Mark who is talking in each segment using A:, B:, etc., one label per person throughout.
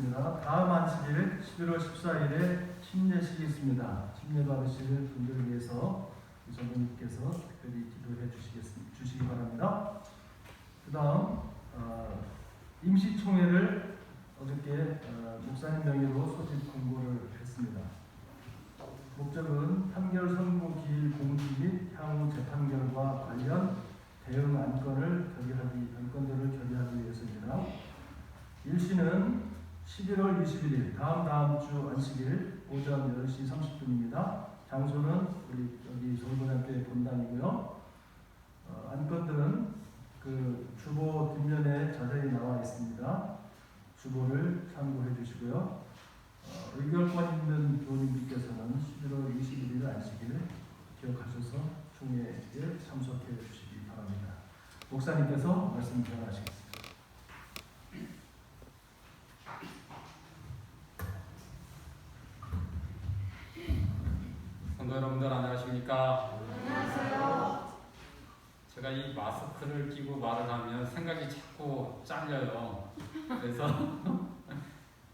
A: 드리겠습니다. 다음 안식일 11월 14일에 침례식이 있습니다. 침례 받으실 분들을 위해서 전도님께서 특별히 기도해 주시기 바랍니다. 그 다음 임시총회를 어저께 목사님 명의로 소집 공고를 했습니다. 목적은 판결 선고 기일 공지 및 향후 재판 결과 관련 대응 안건들을 결의하기 위해서입니다. 일시는 11월 21일 다음 주 안식일 오전 10시 30분입니다. 장소는 우리 여기 서울고등학교의 본당이고요. 안건들은 그 주보 뒷면에 자세히 나와 있습니다. 주보를 참고해 주시고요. 의결권 있는 교우님들께서는 11월 21일 안식일 기억하셔서 총회에 참석해 주시기 바랍니다. 목사님께서 말씀 전하시겠습니다.
B: 성도 여러분들 안녕하십니까?
C: 안녕하세요.
B: 제가 이 마스크를 끼고 말을 하면 생각이 자꾸 잘려요. 그래서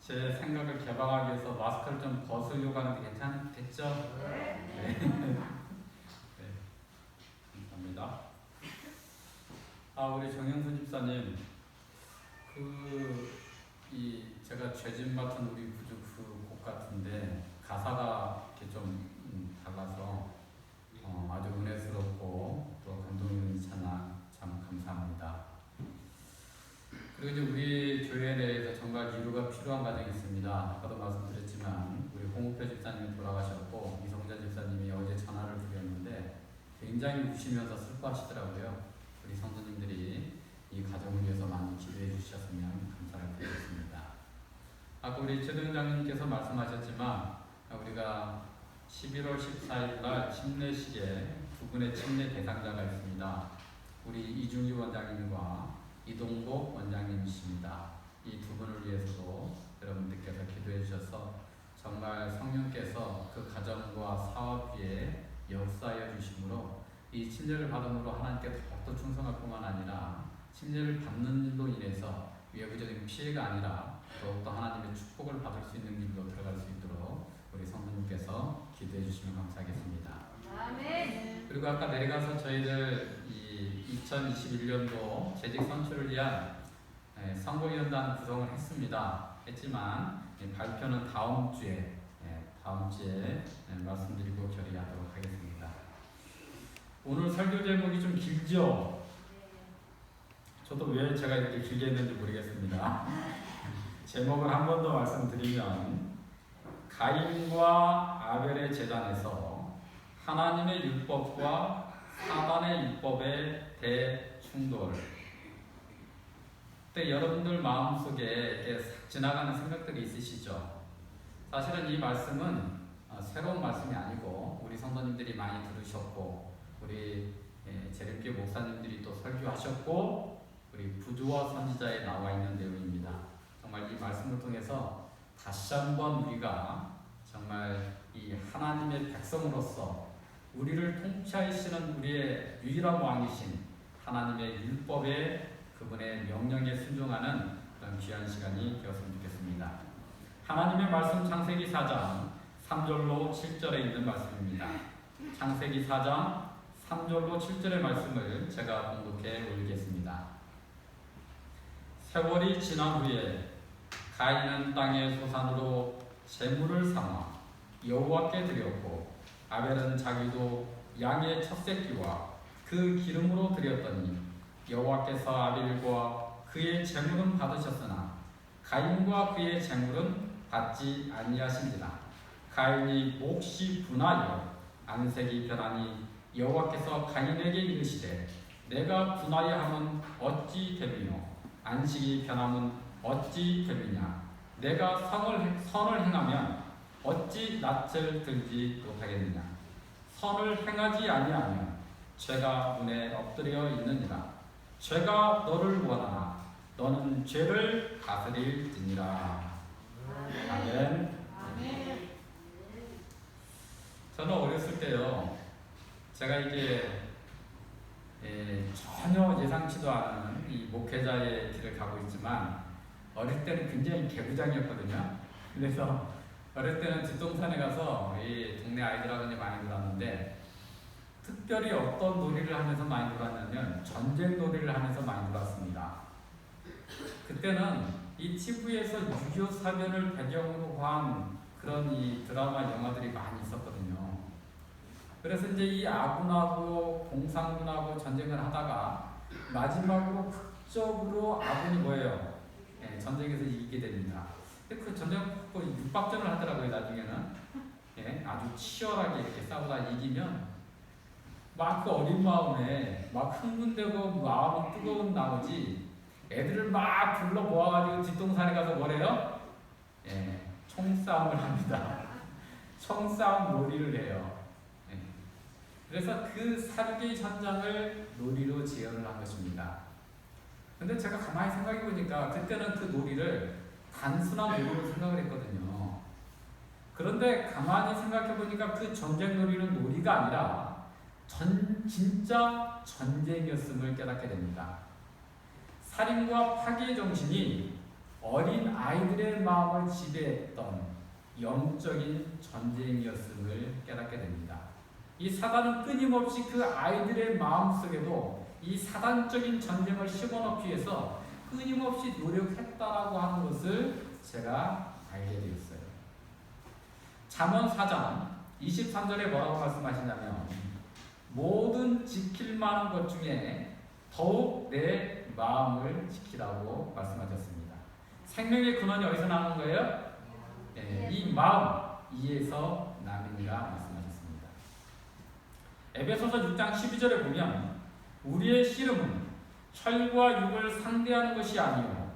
B: 제 생각을 개방하기 위해서 마스크를 좀 벗으려고 하는데 괜찮겠죠? 네. 네. 감사합니다. 우리 정영수 집사님, 제가 죄짐 맡은 우리 부족 곡 같은데 가사가 이렇게 좀 달라서 아주 은혜스럽고 또 감동 있는 찬양 참 감사합니다. 그리고 이제 우리 교회 내에서 정말 위로가 필요한 가정이 있습니다. 아까도 말씀드렸지만 우리 홍우표 집사님이 돌아가셨고 이성자 집사님이 어제 전화를 드렸는데 굉장히 우시면서 슬퍼하시더라고요. 우리 성도님들이 이 가정을 위해서 많이 기도해 주셨으면 감사를 드리겠습니다. 아까 우리 최동 장님께서 말씀하셨지만 우리가 11월 14일 날 침례식에 두 분의 침례 대상자가 있습니다. 우리 이중희 원장님과 이동복 원장님이십니다. 이 두 분을 위해서도 여러분들께서 기도해 주셔서 정말 성령께서 그 가정과 사업 위에 역사하여 주심으로 이 침례를 받음으로 하나님께 더욱더 충성할 뿐만 아니라 침례를 받는 일로 인해서 외부적인 피해가 아니라 더욱더 하나님의 축복을 받을 수 있는 길로 들어갈 수 있도록 우리 성도님께서 기도해 주시면 감사하겠습니다.
C: 아멘.
B: 그리고 아까 내려가서 저희들 이 2021년도 재직 선출을 위한 선거위원단 구성을 했지만 발표는 다음 주에 말씀드리고 결의하도록 하겠습니다. 오늘 설교 제목이 좀 길죠? 저도 왜 제가 이렇게 길게 했는지 모르겠습니다. 제목을 한 번 더 말씀드리면 가인과 아벨의 제단에서 하나님의 율법과 사단의 율법의 대충돌. 그때 여러분들 마음속에 이렇게 싹 지나가는 생각들이 있으시죠? 사실은 이 말씀은 새로운 말씀이 아니고 우리 성도님들이 많이 들으셨고 우리 재림교 목사님들이 또 설교하셨고 우리 부조와 선지자에 나와 있는 내용입니다. 정말 이 말씀을 통해서 다시 한번 우리가 정말 이 하나님의 백성으로서 우리를 통치하시는 우리의 유일한 왕이신 하나님의 율법에 그분의 명령에 순종하는 그런 귀한 시간이 되었으면 좋겠습니다. 하나님의 말씀 창세기 4장 3절로 7절에 있는 말씀입니다. 창세기 4장 3절로 7절의 말씀을 제가 봉독해 올리겠습니다. 세월이 지난 후에 가인은 땅의 소산으로 제물을 삼아 여호와께 드렸고 아벨은 자기도 양의 첫 새끼와 그 기름으로 드렸더니 여호와께서 아벨과 그의 제물은 받으셨으나 가인과 그의 제물은 받지 아니하신지라. 가인이 몫이 분하여 안색이 변하니 여호와께서 가인에게 이르시되 내가 분하여 함은 어찌 됨이요 안식이 변함은 어찌 됨이냐. 내가 선을 행하면 어찌 낯을 들지 못하겠느냐. 선을 행하지 아니하면 죄가 눈에 엎드려 있느니라. 죄가 너를 원하나 너는 죄를 다스릴지니라. 아멘.
C: 아멘.
B: 저는 어렸을 때요, 제가 이게 전혀 예상치도 않은 이 목회자의 길을 가고 있지만 어릴 때는 굉장히 개구장이었거든요. 그래서 어릴 때는 뒷동산에 가서 이 동네 아이들하고 이제 많이 놀았는데, 특별히 어떤 놀이를 하면서 많이 놀았냐면 전쟁 놀이를 하면서 많이 놀았습니다. 그때는 이 TV에서 6.25 사변을 배경으로 한 그런 이 드라마 영화들이 많이 있었거든요. 그래서 이제 이 아군하고 공산군하고 전쟁을 하다가 마지막으로 극적으로 아군이 뭐예요? 예, 전쟁에서 이기게 됩니다. 근데 그 전쟁 꼭 육박전을 하더라고요. 나중에는 예, 아주 치열하게 이렇게 싸우다 이기면 막 그 어린 마음에 막 흥분되고 마음이 뜨거운 나머지 애들을 막 불러 모아가지고 뒷동산에 가서 뭐래요? 예, 총싸움을 합니다. 총싸움 놀이를 해요. 예. 그래서 그 사륙의 현장을 놀이로 지어를 한 것입니다. 근데 제가 가만히 생각해 보니까 그때는 그 놀이를 단순한 놀이로 생각을 했거든요. 그런데 가만히 생각해 보니까 그 전쟁 놀이는 놀이가 아니라 진짜 전쟁이었음을 깨닫게 됩니다. 살인과 파괴의 정신이 어린 아이들의 마음을 지배했던 영적인 전쟁이었음을 깨닫게 됩니다. 이 사단은 끊임없이 그 아이들의 마음속에도 이 사단적인 전쟁을 심어넣기 위해서 끊임없이 노력했다라고 하는 것을 제가 알게 되었어요. 잠언 4장 23절에 뭐라고 말씀하시냐면, 모든 지킬 만한 것 중에 더욱 내 마음을 지키라고 말씀하셨습니다. 생명의 근원이 어디서 나오는 거예요? 네, 이 마음, 이에서 남이니라 말씀하셨습니다. 에베소서 6장 12절에 보면, 우리의 씨름은 혈과 육을 상대하는 것이 아니요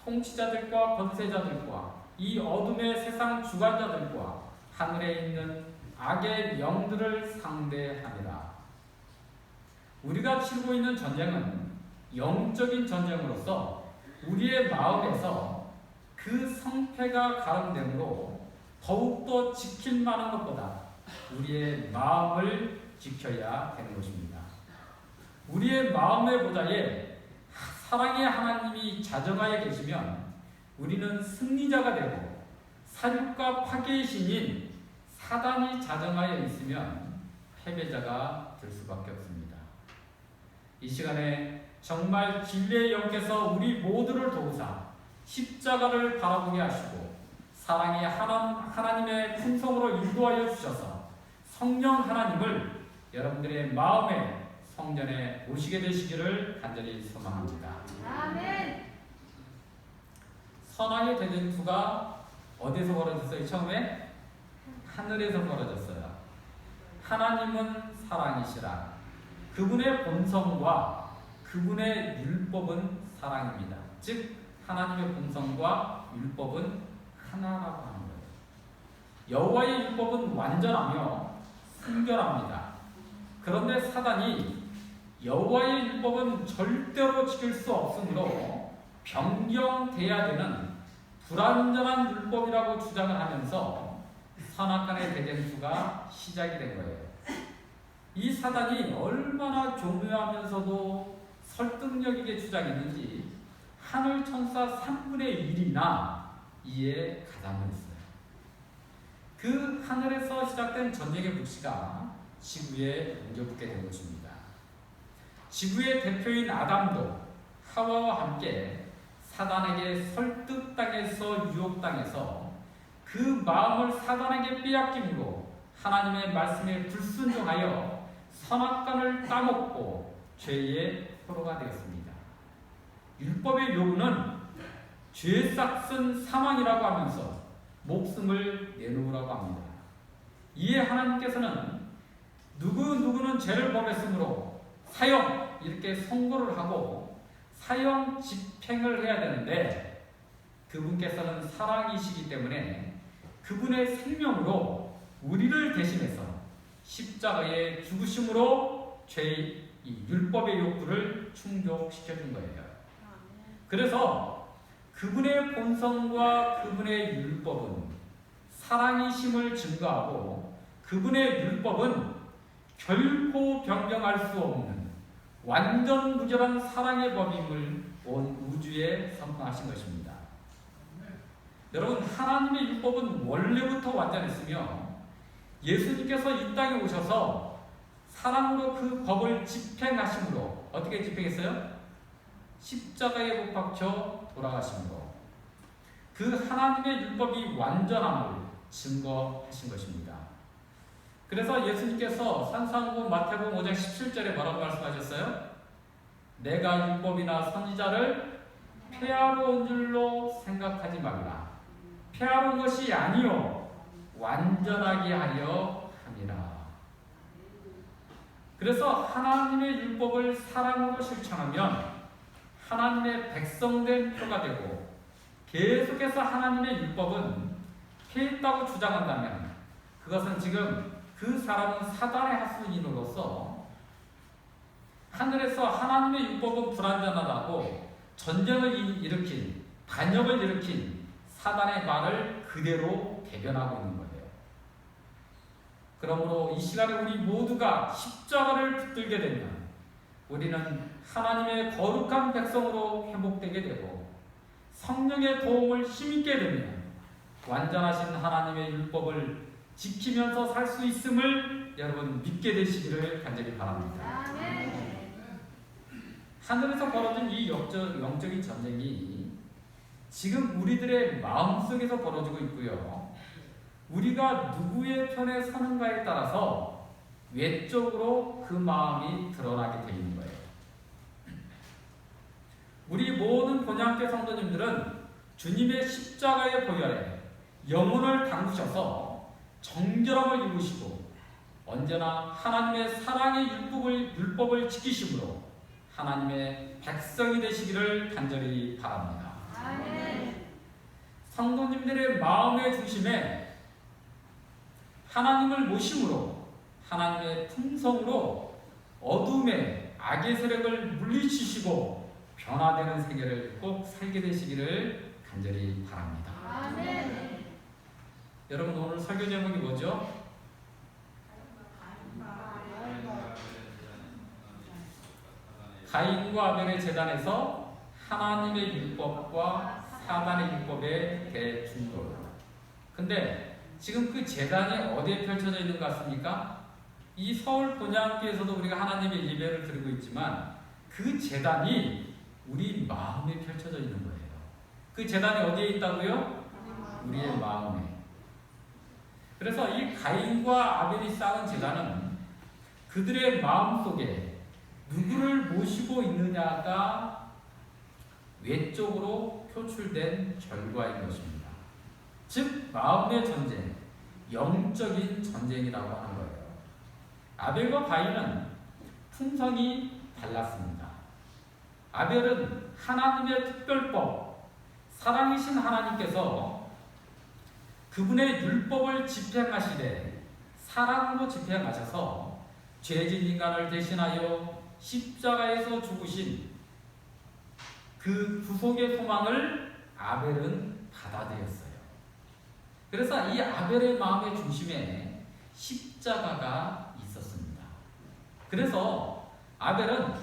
B: 통치자들과 권세자들과 이 어둠의 세상 주관자들과 하늘에 있는 악의 영들을 상대하니라. 우리가 치르고 있는 전쟁은 영적인 전쟁으로서 우리의 마음에서 그 성패가 가름되므로 더욱더 지킬 만한 것보다 우리의 마음을 지켜야 되는 것입니다. 우리의 마음의 보좌에 사랑의 하나님이 자정하여 계시면 우리는 승리자가 되고, 사륙과 파괴의 신인 사단이 자정하여 있으면 패배자가 될 수밖에 없습니다. 이 시간에 정말 진리의 영께서 우리 모두를 도우사 십자가를 바라보게 하시고 사랑의 하나님의 품성으로 인도하여 주셔서 성령 하나님을 여러분들의 마음에 성전에 오시게 되시기를 간절히 소망합니다.
C: 아멘.
B: 선악의 대전투가 어디서 벌어졌어요? 처음에 하늘에서 벌어졌어요. 하나님은 사랑이시라. 그분의 본성과 그분의 율법은 사랑입니다. 즉 하나님의 본성과 율법은 하나라고 하는 거예요. 여호와의 율법은 완전하며 순결합니다. 그런데 사단이 여호와의 율법은 절대로 지킬 수 없으므로 변경돼야 되는 불완전한 율법이라고 주장을 하면서 선악간의 대쟁투가 시작이 된 거예요. 이 사단이 얼마나 교묘하면서도 설득력 있게 주장했는지 하늘 천사 3분의 1이나 이에 가담을 했어요. 그 하늘에서 시작된 전쟁의 불씨가 지구에 옮겨붙게 된 것입니다. 지구의 대표인 아담도 하와와 함께 사단에게 설득당해서 유혹당해서 그 마음을 사단에게 빼앗김으로 하나님의 말씀에 불순종하여 선악간을 따먹고 죄의 포로가 되었습니다. 율법의 요구는 죄 싹슨 사망이라고 하면서 목숨을 내놓으라고 합니다. 이에 하나님께서는 누구는 죄를 범했으므로 사형 이렇게 선고를 하고 사형 집행을 해야 되는데, 그분께서는 사랑이시기 때문에 그분의 생명으로 우리를 대신해서 십자가의 죽으심으로 죄의 이 율법의 욕구를 충족시켜준 거예요. 그래서 그분의 본성과 그분의 율법은 사랑이심을 증거하고, 그분의 율법은 결코 변경할 수 없는 완전 무결한 사랑의 법임을 온 우주에 선포하신 것입니다. 여러분, 하나님의 율법은 원래부터 완전했으며 예수님께서 이 땅에 오셔서 사랑으로 그 법을 집행하심으로 어떻게 집행했어요? 십자가에 못 박혀 돌아가심으로 그 하나님의 율법이 완전함을 증거하신 것입니다. 그래서 예수님께서 산상고 마태복음 5장 17절에 뭐라고 말씀하셨어요? 내가 율법이나 선지자를 폐하러 온 줄로 생각하지 말라. 폐하러 온 것이 아니요 완전하게 하려 함이라. 그래서 하나님의 율법을 사랑으로 실천하면 하나님의 백성된 표가 되고, 계속해서 하나님의 율법은 폐했다고 주장한다면 그것은 지금 그 사람은 사단의 하수인으로서 하늘에서 하나님의 율법은 불완전하다고 전쟁을 일으킨, 반역을 일으킨 사단의 말을 그대로 대변하고 있는 거예요. 그러므로 이 시간에 우리 모두가 십자가를 붙들게 되면 우리는 하나님의 거룩한 백성으로 회복되게 되고, 성령의 도움을 힘있게 되면 완전하신 하나님의 율법을 지키면서 살 수 있음을 여러분 믿게 되시기를 간절히 바랍니다. 하늘에서 벌어진 이 영적인 전쟁이 지금 우리들의 마음속에서 벌어지고 있고요. 우리가 누구의 편에 서는가에 따라서 외적으로 그 마음이 드러나게 되어 있는 거예요. 우리 모든 본향교 성도님들은 주님의 십자가의 보혈에 영혼을 담그셔서 정결함을 이루시고 언제나 하나님의 사랑의 율법을 지키심으로 하나님의 백성이 되시기를 간절히 바랍니다. 성도님들의 마음의 중심에 하나님을 모심으로 하나님의 품성으로 어둠의 악의 세력을 물리치시고 변화되는 세계를 꼭 살게 되시기를 간절히 바랍니다. 여러분, 오늘 설교 제목이 뭐죠? 가인과 아벨의 제단에서 하나님의 율법과 사단의 율법의 대충돌. 근데 지금 그 제단이 어디에 펼쳐져 있는 것 같습니까? 이 서울 본향교에서도 우리가 하나님의 예배를 드리고 있지만 그 제단이 우리 마음에 펼쳐져 있는 거예요. 그 제단이 어디에 있다고요? 우리의 마음에. 그래서 이 가인과 아벨이 쌓은 제단은 그들의 마음 속에 누구를 모시고 있느냐가 외적으로 표출된 결과인 것입니다. 즉 마음의 전쟁, 영적인 전쟁이라고 하는 거예요. 아벨과 가인은 품성이 달랐습니다. 아벨은 하나님의 특별법, 사랑이신 하나님께서 그분의 율법을 집행하시되 사랑으로 집행하셔서 죄진 인간을 대신하여 십자가에서 죽으신 그 구속의 소망을 아벨은 받아들였어요. 그래서 이 아벨의 마음의 중심에 십자가가 있었습니다. 그래서 아벨은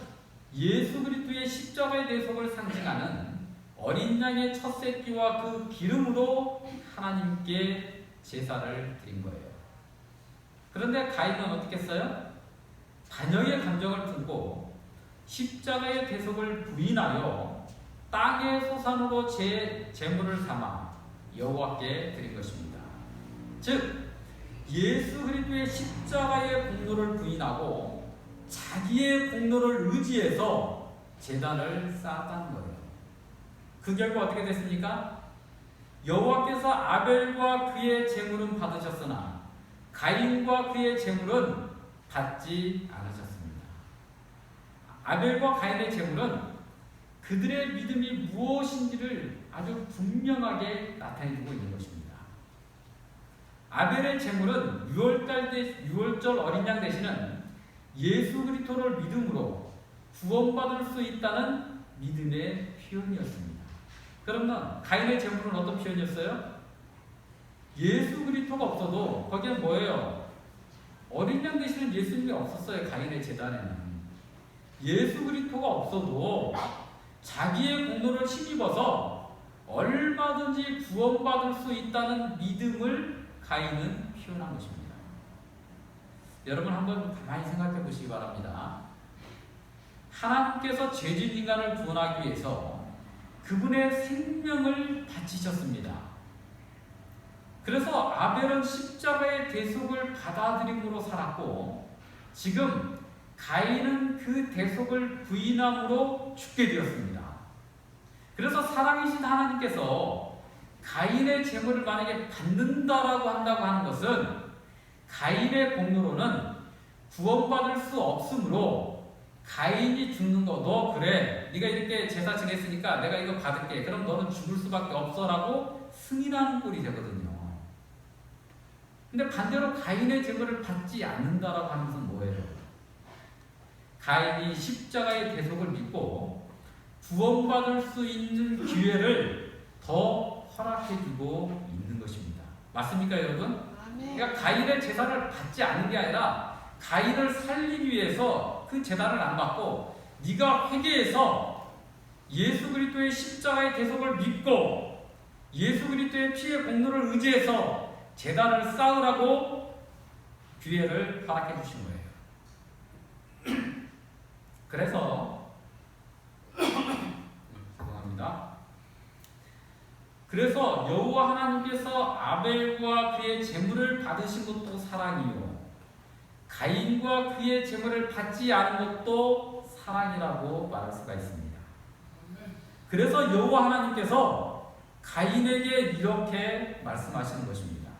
B: 예수 그리스도의 십자가의 대속을 상징하는 어린 양의 첫 새끼와 그 기름으로 하나님께 제사를 드린 거예요. 그런데 가인은 어떻게 했어요? 반역의 감정을 품고 십자가의 대속을 부인하여 땅의 소산으로 제물을 삼아 여호와께 드린 것입니다. 즉 예수 그리스도의 십자가의 공로를 부인하고 자기의 공로를 의지해서 제단을 쌓았다는 거예요. 그 결과 어떻게 됐습니까? 여호와께서 아벨과 그의 제물은 받으셨으나 가인과 그의 제물은 받지 않으셨습니다. 아벨과 가인의 제물은 그들의 믿음이 무엇인지를 아주 분명하게 나타내주고 있는 것입니다. 아벨의 제물은 유월절 어린 양 대신은 예수 그리스도를 믿음으로 구원받을 수 있다는 믿음의 표현이었습니다. 그러면 가인의 제물은 어떤 표현이었어요? 예수 그리스도가 없어도 거기는 뭐예요? 어린 양 대신은 예수님이 없었어요. 가인의 제단에는 예수 그리스도가 없어도 자기의 공로를 힘입어서 얼마든지 구원받을 수 있다는 믿음을 가인은 표현한 것입니다. 여러분 한번 가만히 생각해 보시기 바랍니다. 하나님께서 죄진 인간을 구원하기 위해서 그분의 생명을 바치셨습니다. 그래서 아벨은 십자가의 대속을 받아들임으로 살았고 지금 가인은 그 대속을 부인함으로 죽게 되었습니다. 그래서 사랑이신 하나님께서 가인의 재물을 만약에 받는다라고 한다고 하는 것은 가인의 공로로는 구원받을 수 없으므로 가인이 죽는 거, 너 그래 네가 이렇게 제사 지냈으니까 내가 이거 받을게, 그럼 너는 죽을 수밖에 없어라고 승인하는 꼴이 되거든요. 근데 반대로 가인의 재물을 받지 않는다라고 하는 것은 뭐예요? 가인이 십자가의 대속을 믿고 구원받을 수 있는 기회를 더 허락해주고 있는 것입니다. 맞습니까, 여러분? 그러니까 가인의 제사를 받지 않는 게 아니라 가인을 살리기 위해서 그 제사를 안 받고 네가 회개해서 예수 그리스도의 십자가의 대속을 믿고 예수 그리스도의 피의 공로를 의지해서 제단을 쌓으라고 기회를 허락해 주신 거예요. 그래서 죄송합니다. 그래서 여호와 하나님께서 아벨과 그의 제물을 받으신 것도 사랑이요 가인과 그의 제물을 받지 않은 것도 사랑이라고 말할 수가 있습니다. 그래서 여호와 하나님께서 가인에게 이렇게 말씀하시는 것입니다.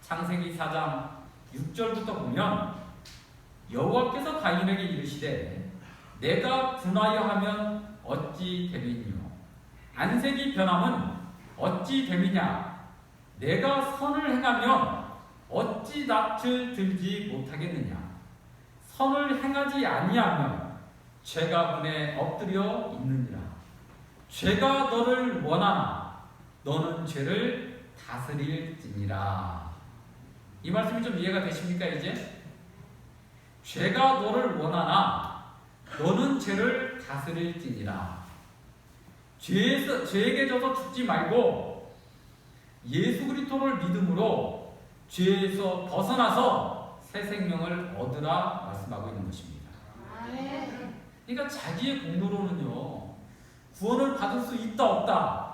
B: 창세기 4장 6절부터 보면 여호와께서 가인에게 이르시되 내가 분하여 하면 어찌 됨이뇨 안색이 변함은 어찌 됨이냐 내가 선을 행하면 어찌 낯을 들지 못하겠느냐 선을 행하지 아니하면 죄가 분에 엎드려 있느니라 죄가 너를 원하나 너는 죄를 다스릴지니라. 이 말씀이 좀 이해가 되십니까 이제? 죄가 너를 원하나 너는 죄를 다스릴지니라. 죄에게 져서 죽지 말고 예수 그리스도를 믿음으로 죄에서 벗어나서 새 생명을 얻으라 말씀하고 있는 것입니다. 그러니까 자기의 공로로는요 구원을 받을 수 있다 없다?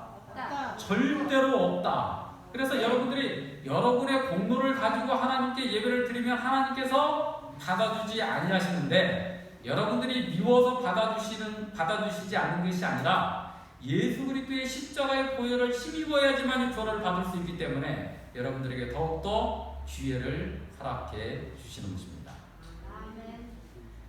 B: 절대로 없다. 그래서 여러분들이 여러분의 공로를 가지고 하나님께 예배를 드리면 하나님께서 받아주지 아니하시는데 여러분들이 미워서 받아주시지 않는 것이 아니라 예수 그리스도의 십자가의 보혈을 힘입어야지만 구원을 받을 수 있기 때문에 여러분들에게 더욱더 기회를 허락해 주시는 것입니다.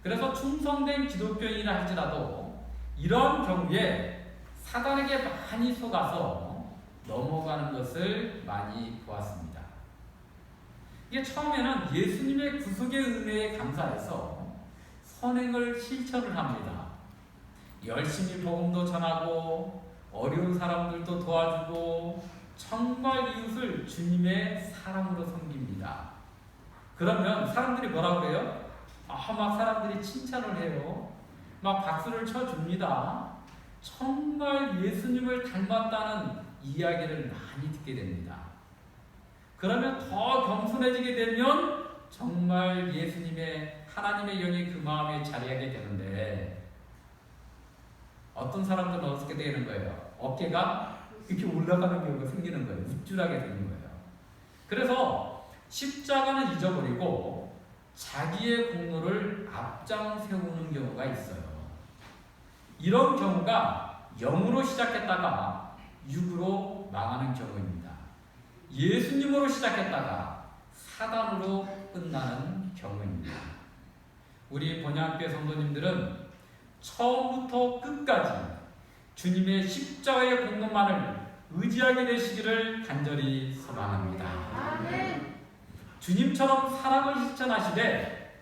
B: 그래서 충성된 기독교인이라 할지라도 이런 경우에 사단에게 많이 속아서 넘어가는 것을 많이 보았습니다. 이게 처음에는 예수님의 구속의 은혜에 감사해서 선행을 실천을 합니다. 열심히 복음도 전하고 어려운 사람들도 도와주고 정말 이웃을 주님의 사랑으로 섬깁니다. 그러면 사람들이 뭐라고 그래요? 막 사람들이 칭찬을 해요. 막 박수를 쳐줍니다. 정말 예수님을 닮았다는 이야기를 많이 듣게 됩니다. 그러면 더 겸손해지게 되면 정말 예수님의 하나님의 영이 그 마음에 자리하게 되는데 어떤 사람들은 어떻게 되는 거예요? 어깨가 이렇게 올라가는 경우가 생기는 거예요. 우쭐하게 되는 거예요. 그래서 십자가는 잊어버리고 자기의 공로를 앞장 세우는 경우가 있어요. 이런 경우가 영으로 시작했다가 육으로 망하는 경우입니다. 예수님으로 시작했다가 사단으로 끝나는 경우입니다. 우리 본향교회 성도님들은 처음부터 끝까지 주님의 십자가의 공로만을 의지하게 되시기를 간절히 소망합니다.
C: 아멘.
B: 주님처럼 사랑을 실천하시되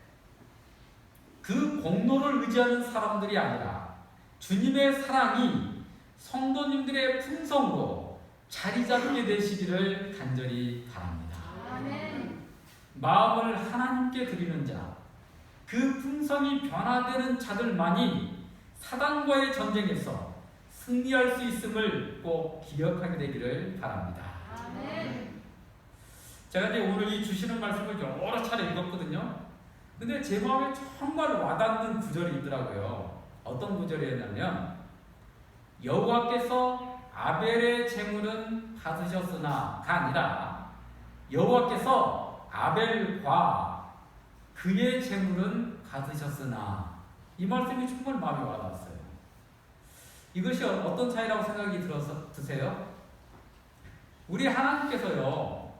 B: 그 공로를 의지하는 사람들이 아니라 주님의 사랑이 성도님들의 품성으로 자리 잡게 되시기를 간절히 바랍니다.
C: 아멘.
B: 마음을 하나님께 드리는 자, 그 품성이 변화되는 자들만이 사단과의 전쟁에서 승리할 수 있음을 꼭 기억하게 되기를 바랍니다.
C: 아멘.
B: 제가 이제 오늘 이 주시는 말씀을 여러 차례 읽었거든요. 근데 제 마음에 정말 와닿는 구절이 있더라고요. 어떤 구절이었냐면 여호와께서 아벨의 제물은 받으셨으나가 아니라 여호와께서 아벨과 그의 제물은 받으셨으나, 이 말씀이 정말 마음에 와닿았어요. 이것이 어떤 차이라고 생각이 드세요? 우리 하나님께서요,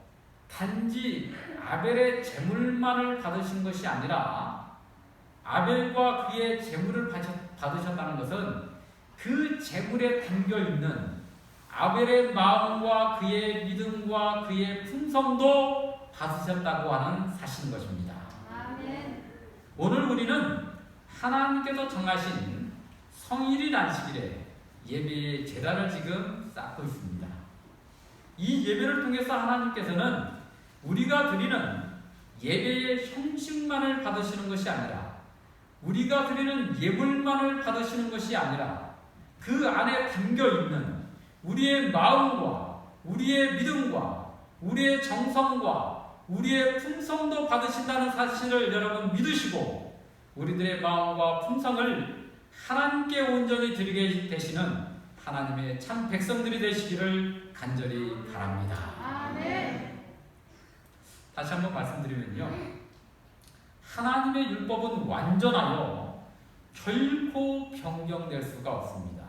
B: 단지 아벨의 제물만을 받으신 것이 아니라 아벨과 그의 제물을 받으셨다는 것은 그 제물에 담겨있는 아벨의 마음과 그의 믿음과 그의 품성도 받으셨다고 하는 사실인 것입니다.
C: 아멘.
B: 오늘 우리는 하나님께서 정하신 성일일 안식일에 예배의 제단을 지금 쌓고 있습니다. 이 예배를 통해서 하나님께서는 우리가 드리는 예배의 형식만을 받으시는 것이 아니라, 우리가 드리는 예물만을 받으시는 것이 아니라 그 안에 담겨있는 우리의 마음과 우리의 믿음과 우리의 정성과 우리의 품성도 받으신다는 사실을 여러분 믿으시고, 우리들의 마음과 품성을 하나님께 온전히 드리게 되시는 하나님의 참 백성들이 되시기를 간절히 바랍니다.
C: 아멘.
B: 다시 한번 말씀드리면요, 하나님의 율법은 완전하여 결코 변경될 수가 없습니다.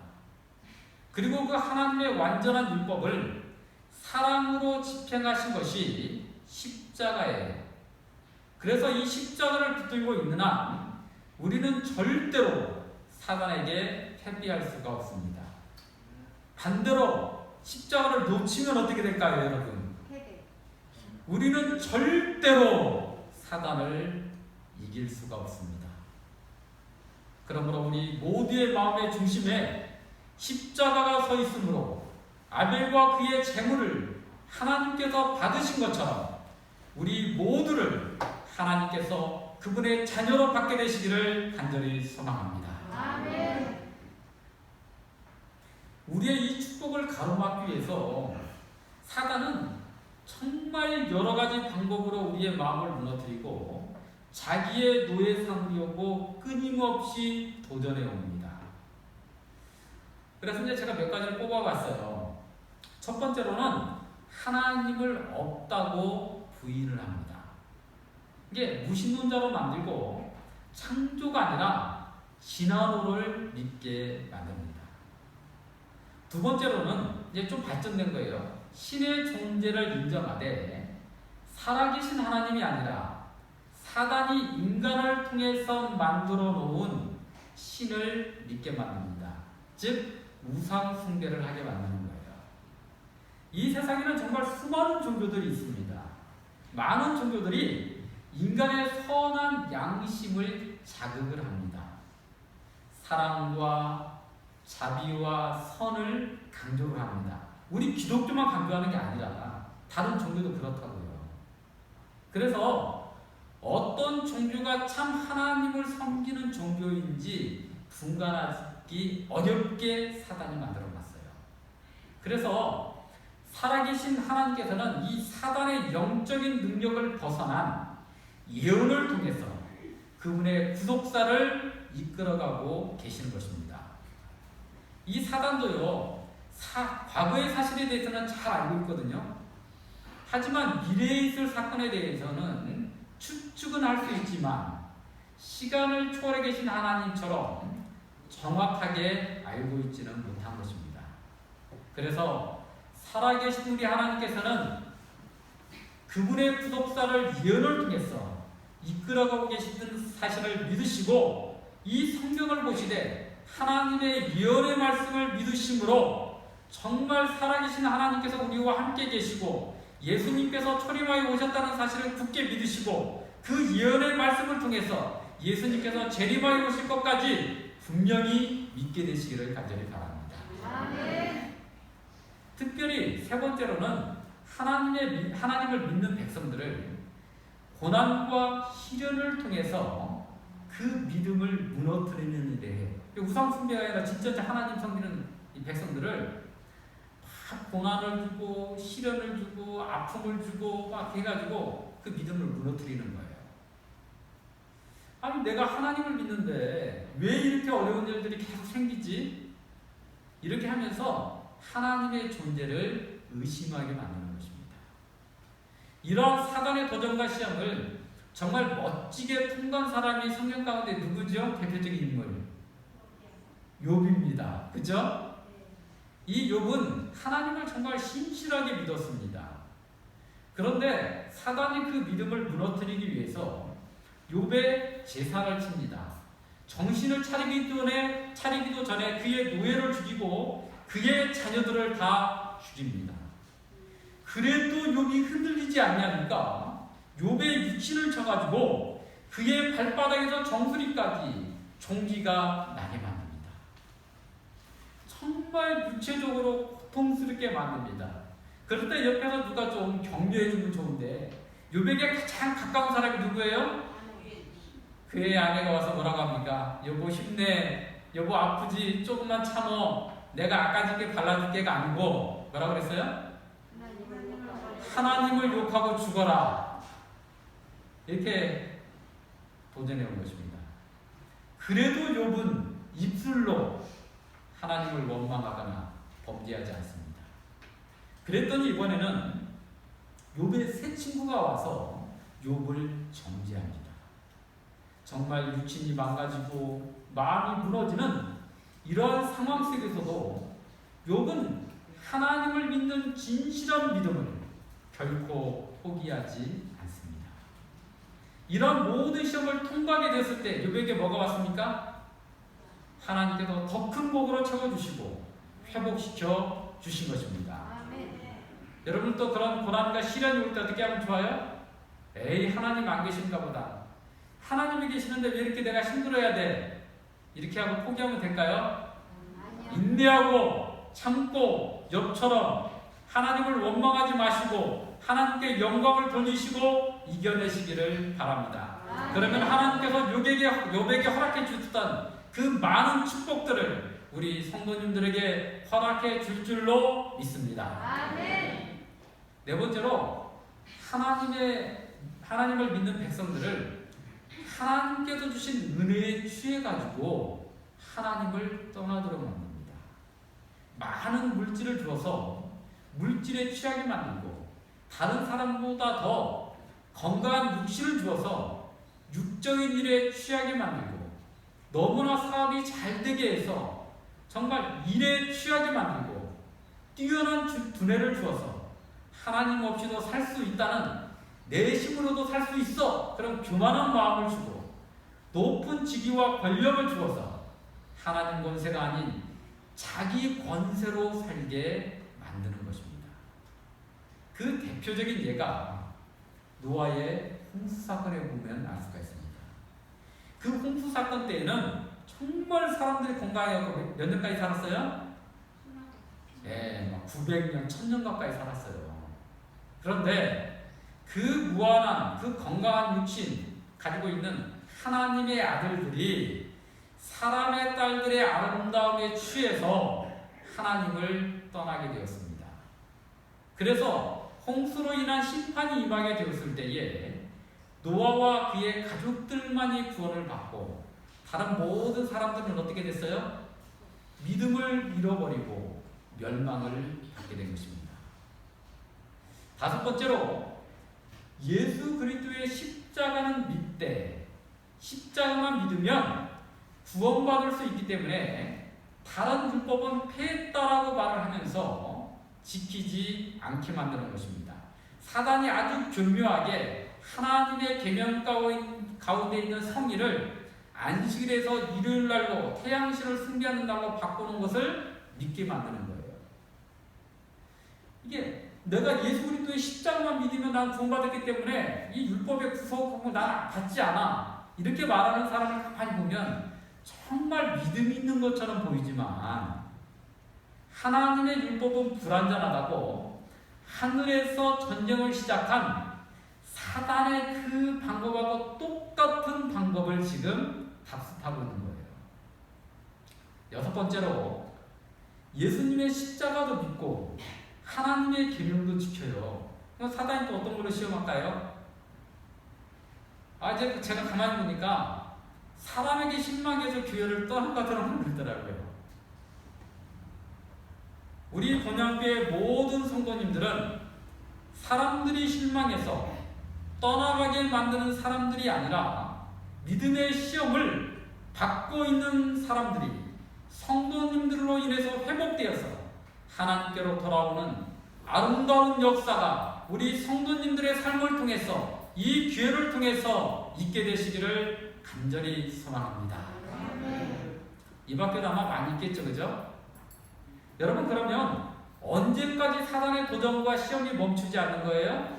B: 그리고 그 하나님의 완전한 율법을 사랑으로 집행하신 것이 십자가예요. 그래서 이 십자가를 붙들고 있는 한 우리는 절대로 사단에게 패배할 수가 없습니다. 반대로 십자가를 놓치면 어떻게 될까요, 여러분?
C: 패배.
B: 우리는 절대로 사단을 이길 수가 없습니다. 그러므로 우리 모두의 마음의 중심에 십자가가 서 있으므로 아벨과 그의 제물을 하나님께서 받으신 것처럼 우리 모두를 하나님께서 그분의 자녀로 받게 되시기를 간절히 소망합니다.
C: 아멘.
B: 우리의 이 축복을 가로막기 위해서 사단은 정말 여러 가지 방법으로 우리의 마음을 무너뜨리고 자기의 노예 삼으려고 끊임없이 도전해 옵니다. 그래서 이제 제가 몇 가지를 뽑아봤어요. 첫 번째로는 하나님을 없다고 부인을 합니다. 이게 무신론자로 만들고 창조가 아니라 진화론을 믿게 만듭니다. 두 번째로는 이제 좀 발전된 거예요. 신의 존재를 인정하되 살아계신 하나님이 아니라 사단이 인간을 통해서 만들어 놓은 신을 믿게 만듭니다. 즉 우상 숭배를 하게 만드는 거예요. 이 세상에는 정말 수많은 종교들이 있습니다. 많은 종교들이 인간의 선한 양심을 자극을 합니다. 사랑과 자비와 선을 강조를 합니다. 우리 기독교만 강조하는 게 아니라 다른 종교도 그렇다고요. 그래서 어떤 종교가 참 하나님을 섬기는 종교인지 분간하기 어렵게 사단이 만들어놨어요. 그래서 살아계신 하나님께서는 이 사단의 영적인 능력을 벗어난 예언을 통해서 그분의 구속사를 이끌어가고 계시는 것입니다. 이 사단도요, 과거의 사실에 대해서는 잘 알고 있거든요. 하지만 미래에 있을 사건에 대해서는 추측은 할 수 있지만 시간을 초월해 계신 하나님처럼 정확하게 알고 있지는 못한 것입니다. 그래서 살아계신 우리 하나님께서는 그분의 구속사를 예언을 통해서 이끌어가고 계시는 사실을 믿으시고 이 성경을 보시되 하나님의 예언의 말씀을 믿으심으로 정말 살아계신 하나님께서 우리와 함께 계시고 예수님께서 초림하여 오셨다는 사실을 굳게 믿으시고 그 예언의 말씀을 통해서 예수님께서 재림하여 오실 것까지 분명히 믿게 되시기를 간절히 바랍니다.
C: 아멘.
B: 특별히 세 번째로는 하나님을 믿는 백성들을 고난과 시련을 통해서 그 믿음을 무너뜨리는 일에, 우상 숭배가 아니라 진짜 하나님 섬기는 이 백성들을 막 고난을 주고 시련을 주고 아픔을 주고 막 해가지고 그 믿음을 무너뜨리는 거예요. 아니 내가 하나님을 믿는데 왜 이렇게 어려운 일들이 계속 생기지? 이렇게 하면서 하나님의 존재를 의심하게 만드는 것입니다. 이러한 사단의 도전과 시험을 정말 멋지게 통과한 사람이 성경 가운데 누구죠? 대표적인 인물 욥입니다. 그죠? 이 욥은 하나님을 정말 신실하게 믿었습니다. 그런데 사단이 그 믿음을 무너뜨리기 위해서 욥의 제사를 칩니다. 정신을 차리기도 전에 그의 노예를 죽이고 그의 자녀들을 다 죽입니다. 그래도 욥이 흔들리지 않냐니까 욥의 육신을 쳐가지고 그의 발바닥에서 정수리까지 종기가 나게 만듭니다. 정말 육체적으로 고통스럽게 만듭니다. 그럴 때 옆에서 누가 좀 격려해주면 좋은데 욥에게 가장 가까운 사람이 누구예요? 그의 아내가 와서 뭐라고 합니까? 여보 힘내, 여보 아프지, 조금만 참어, 내가 아까짓게 발라줄게가 아니고 뭐라고 그랬어요? 하나님을 욕하고 죽어라. 이렇게 도전해 온 것입니다. 그래도 욥은 입술로 하나님을 원망하거나 범죄하지 않습니다. 그랬더니 이번에는 욥의 새 친구가 와서 욥을 정죄합니다. 정말 육신이 망가지고 마음이 무너지는 이러한 상황 속에서도 욥은 하나님을 믿는 진실한 믿음을 결코 포기하지 않습니다. 이런 모든 시험을 통과하게 됐을 때 욥에게 뭐가 왔습니까? 하나님께서 더 큰 복으로 채워주시고 회복시켜 주신 것입니다. 여러분 또 그런 고난과 시련이 올 때 어떻게 하면 좋아요? 에이 하나님 안 계신가 보다. 하나님이 계시는데 왜 이렇게 내가 힘들어야 돼? 이렇게 하고 포기하면 될까요? 인내하고 참고 욥처럼 하나님을 원망하지 마시고 하나님께 영광을 돌리시고 이겨내시기를 바랍니다. 그러면 하나님께서 욥에게 허락해 주셨던 그 많은 축복들을 우리 성도님들에게 허락해 줄 줄로 믿습니다. 네 번째로 하나님을 믿는 백성들을 하나님께서 주신 은혜에 취해가지고 하나님을 떠나도록 만듭니다. 많은 물질을 주어서 물질에 취하게 만들고 다른 사람보다 더 건강한 육신을 주어서 육적인 일에 취하게 만들고 너무나 사업이 잘 되게 해서 정말 일에 취하게 만들고 뛰어난 두뇌를 주어서 하나님 없이도 살 수 있다는 내 힘으로도 살 수 있어 그런 교만한 마음을 주고 높은 직위와 권력을 주어서 하나님 권세가 아닌 자기 권세로 살게 만드는 것입니다. 그 대표적인 예가 노아의 홍수 사건에 보면 알 수가 있습니다. 그 홍수 사건 때에는 정말 사람들이 건강하고 몇 년까지 살았어요? 네, 900년, 1000년 가까이 살았어요. 그런데 그 무한한, 그 건강한 육신 가지고 있는 하나님의 아들들이 사람의 딸들의 아름다움에 취해서 하나님을 떠나게 되었습니다. 그래서 홍수로 인한 심판이 임하게 되었을 때에 노아와 그의 가족들만이 구원을 받고 다른 모든 사람들은 어떻게 됐어요? 믿음을 잃어버리고 멸망을 받게 된 것입니다. 다섯 번째로 예수 그리스도의 십자가는 믿되 십자가만 믿으면 구원받을 수 있기 때문에 다른 율법은 폐했다라고 말을 하면서 지키지 않게 만드는 것입니다. 사단이 아주 교묘하게 하나님의 계명 가운데 있는 성의를 안식일에서 일요일날로 태양신을 숭배하는 날로 바꾸는 것을 믿게 만드는 거예요. 이게 내가 예수 그리스도의 십자가만 믿으면 난 구원받았기 때문에 이 율법의 구속을 난 받지 않아. 이렇게 말하는 사람을 가만히 보면 정말 믿음이 있는 것처럼 보이지만 하나님의 율법은 불완전하다고 하늘에서 전쟁을 시작한 사단의 그 방법하고 똑같은 방법을 지금 답습하고 있는 거예요. 여섯 번째로 예수님의 십자가도 믿고 하나님의 계명도 지켜요. 그럼 사단이 또 어떤 걸로 시험할까요? 이제 제가 가만히 보니까 사람에게 실망해서 교회를 떠난 것처럼 만들더라고요. 우리 본향교회 모든 성도님들은 사람들이 실망해서 떠나가게 만드는 사람들이 아니라 믿음의 시험을 받고 있는 사람들이 성도님들로 인해서 회복되어서 하나님께로 돌아오는 아름다운 역사가 우리 성도님들의 삶을 통해서 이 기회를 통해서 있게 되시기를 간절히 소망합니다. 이 밖에도 아마 많이 있겠죠, 그죠? 여러분, 그러면 언제까지 사단의 도전과 시험이 멈추지 않는 거예요?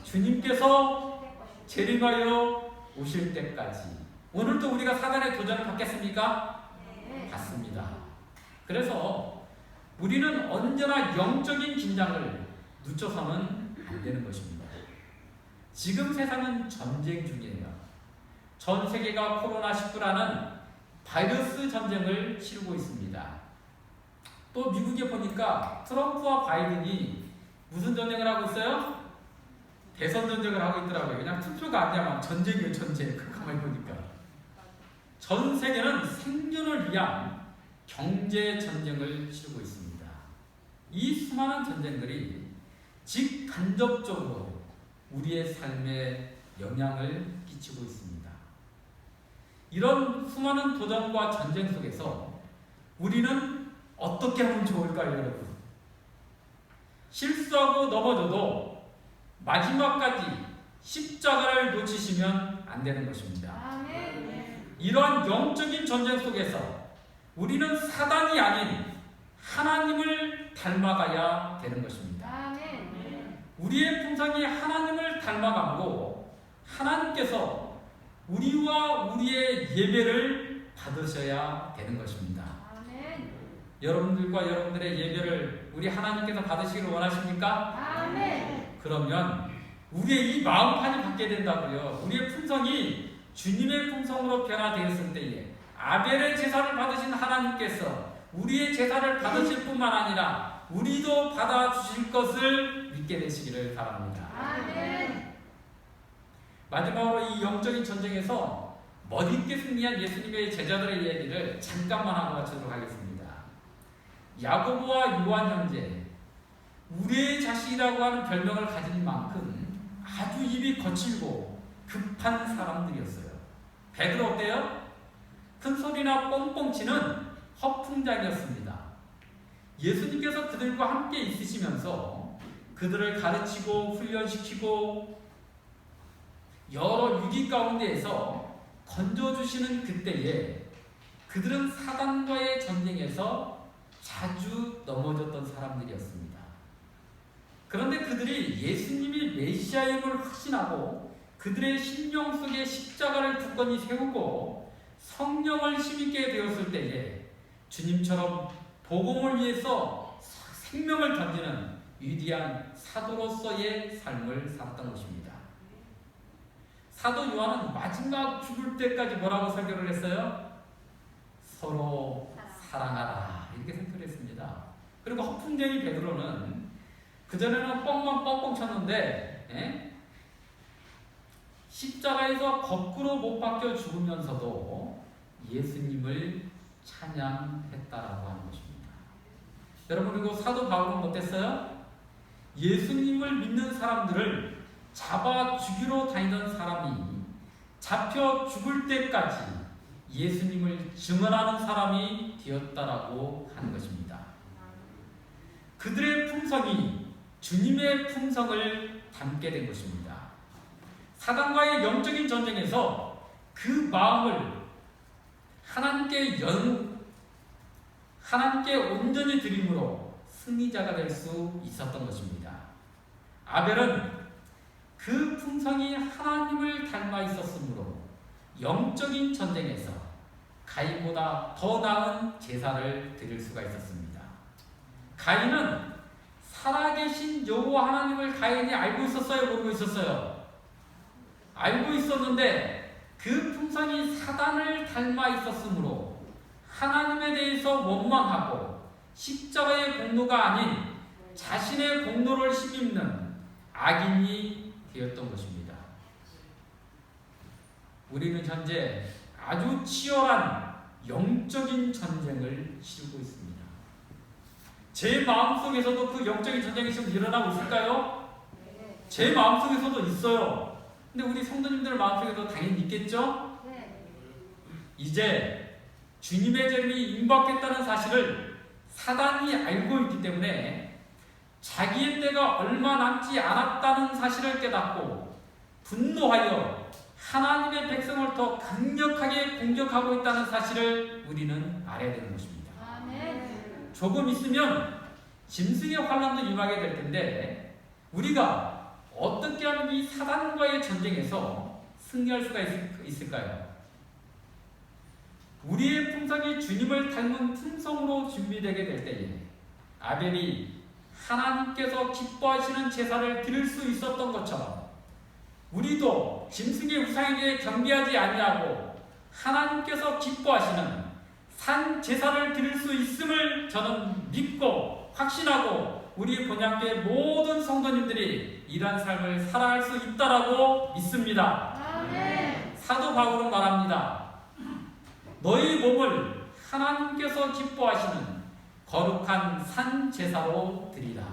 B: 주님께서 재림하여 오실 때까지. 오늘도 우리가 사단의 도전을 받겠습니까? 받습니다. 그래서 우리는 언제나 영적인 긴장을 늦춰서는 안 되는 것입니다. 지금 세상은 전쟁 중이에요. 전 세계가 코로나19라는 바이러스 전쟁을 치르고 있습니다. 또 미국에 보니까 트럼프와 바이든이 무슨 전쟁을 하고 있어요? 대선 전쟁을 하고 있더라고요. 그냥 투표가 아니라 전쟁이에요, 전쟁. 가만히 보니까. 전 세계는 생존을 위한 경제 전쟁을 치르고 있습니다. 이 수많은 전쟁들이 직간접적으로 우리의 삶에 영향을 끼치고 있습니다. 이런 수많은 도전과 전쟁 속에서 우리는 어떻게 하면 좋을까요, 여러분? 실수하고 넘어져도 마지막까지 십자가를 놓치시면 안 되는 것입니다. 이러한 영적인 전쟁 속에서 우리는 사단이 아닌 하나님을 닮아가야 되는 것입니다. 우리의 품성이 하나님을 닮아가고 하나님께서 우리와 우리의 예배를 받으셔야 되는 것입니다. 여러분들과 여러분들의 예배를 우리 하나님께서 받으시기를 원하십니까? 그러면 우리의 이 마음판이 바뀌게 된다고요. 우리의 품성이 주님의 품성으로 변화되었을 때에 아벨의 제사를 받으신 하나님께서 우리의 제사를 받으실 뿐만 아니라 우리도 받아주실 것을 믿게 되시기를 바랍니다. 마지막으로 이 영적인 전쟁에서 멋있게 승리한 예수님의 제자들의 얘기를 잠깐만 하고 마치도록 하겠습니다. 야고보와 요한 형제, 우리의 자식이라고 하는 별명을 가진 만큼 아주 입이 거칠고 급한 사람들이었어요. 베드로 어때요? 큰 소리나 뻥뻥 치는 허풍장이었습니다. 예수님께서 그들과 함께 있으시면서 그들을 가르치고 훈련시키고 여러 위기 가운데에서 건져주시는 그때에 그들은 사단과의 전쟁에서 자주 넘어졌던 사람들이었습니다. 그런데 그들이 예수님이 메시아임을 확신하고 그들의 심령 속에 십자가를 굳건히 세우고 성령을 힘있게 되었을 때에 주님처럼 복음을 위해서 생명을 던지는 위대한 사도로서의 삶을 살았던 것입니다. 사도 요한은 마지막 죽을 때까지 뭐라고 설교를 했어요? 서로 사랑하라, 이렇게 설교를 했습니다. 그리고 허풍쟁이 베드로는 그전에는 뻥만 뻥뻥 쳤는데 십자가에서 거꾸로 못 박혀 죽으면서도 예수님을 찬양했다라고 하는 것입니다. 여러분, 그리고 사도 바울은 어땠어요? 예수님을 믿는 사람들을 잡아 죽이러 다니던 사람이 잡혀 죽을 때까지 예수님을 증언하는 사람이 되었다라고 하는 것입니다. 그들의 품성이 주님의 품성을 담게 된 것입니다. 사단과의 영적인 전쟁에서 그 마음을 하나님께 온전히 드림으로 승리자가 될 수 있었던 것입니다. 아벨은 그 품성이 하나님을 닮아 있었으므로 영적인 전쟁에서 가인보다 더 나은 제사를 드릴 수가 있었습니다. 가인은 살아계신 여호와 하나님을 가인이 알고 있었어요? 모르고 있었어요? 알고 있었는데 그 품성이 사단을 닮아 있었으므로 하나님에 대해서 원망하고
D: 십자가의 공로가 아닌 자신의 공로를 힘입는 악인이 되었던 것입니다. 우리는 현재 아주 치열한 영적인 전쟁을 치르고 있습니다. 제 마음속에서도 그 영적인 전쟁이 지금 일어나고 있을까요? 제 마음속에서도 있어요. 근데 우리 성도님들 마음속에도 당연히 있겠죠? 이제 주님의 재림이 임박했다는 사실을 사단이 알고 있기 때문에 자기의 때가 얼마 남지 않았다는 사실을 깨닫고 분노하여 하나님의 백성을 더 강력하게 공격하고 있다는 사실을 우리는 알아야 되는 것입니다. 조금 있으면 짐승의 환란도 임하게 될 텐데 우리가 어떻게 하면 이 사단과의 전쟁에서 승리할 수가 있을까요? 우리의 품성이 주님을 닮은 품성으로 준비되게 될 때에 아벨이 하나님께서 기뻐하시는 제사를 드릴 수 있었던 것처럼 우리도 짐승의 우상에게 경배하지 아니하고 하나님께서 기뻐하시는 산 제사를 드릴 수 있음을 저는 믿고 확신하고 우리 본향교회 모든 성도님들이 이러한 삶을 살아갈 수 있다라고 믿습니다. 사도 바울은 말합니다. 너희 몸을 하나님께서 기뻐하시는 거룩한 산 제사로 드리라.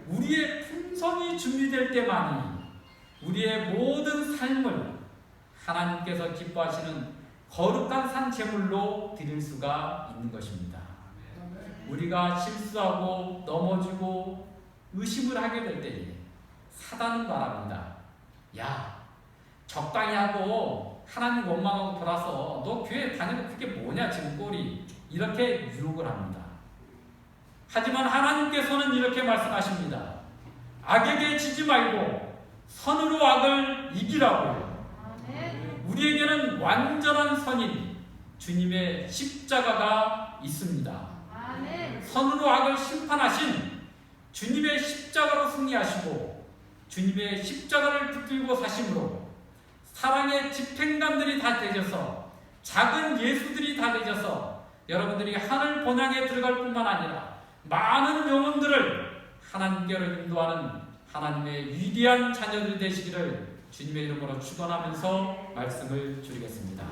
D: 우리의 품성이 준비될 때만이 우리의 모든 삶을 하나님께서 기뻐하시는 거룩한 산 제물로 드릴 수가 있는 것입니다. 우리가 실수하고 넘어지고 의심을 하게 될 때에 사단은 말합니다. 야, 적당히 하고 하나님 원망하고 돌아서 너 교회 다니고 그게 뭐냐 지금 꼴이, 이렇게 유혹을 합니다. 하지만 하나님께서는 이렇게 말씀하십니다. 악에게 지지 말고 선으로 악을 이기라고. 우리에게는 완전한 선인 주님의 십자가가 있습니다. 선으로 악을 심판하신 주님의 십자가로 승리하시고 주님의 십자가를 붙들고 사심으로 사랑의 집행관들이 다 되셔서 작은 예수들이 다 되셔서 여러분들이 하늘 본향에 들어갈 뿐만 아니라 많은 영혼들을 하나님께로 인도하는 하나님의 위대한 자녀들 되시기를 주님의 이름으로 축원하면서 말씀을 드리겠습니다.